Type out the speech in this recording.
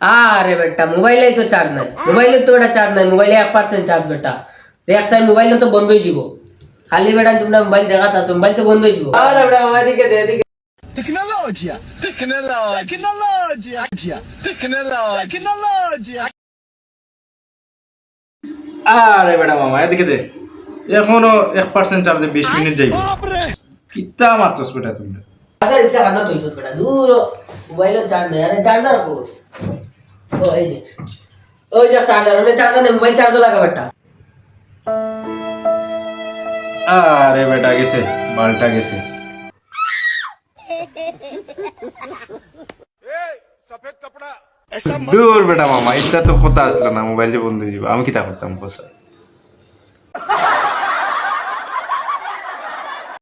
আরে বেটা মোবাইলে তো চার্জ নাই, মোবাইলে তো বেটা চার্জ নাই, মোবাইলে 1% চার্জ বেটা। দেখ সাই মোবাইল তো বন্ধ হয়ে যাব, খালি বেটা তোমরা মোবাইল দেখাত আছো, মোবাইল তো বন্ধ হয়ে যাব। আরে বেটা এদিকে দে, এদিকে Tecnologia, tecnologia, tecnologia, tecnologia, tecnologia. আরে বেটা মামা এদিকে দে, এখনো 1% চার্জে 20 মিনিট যাইব। কিতা মাত্রস বেটা তুমি? আরে রিক্সা কানা তুইছ বেটা, দূর মোবাইলে চার্জ নাই, আরে চার্জার কো। ও এই যে ওই যে চার্জার, মানে চার্জার নেই, মোবাইল চার্জ লাগা বেটা। আরে বেটা গেছে, বালটা গেছে। দূর বেটা মামা, এটা তো কথা আসলো না, মোবাইল যে বন্ধ হয়ে যাবে, আমি কিতা করতাম বসে।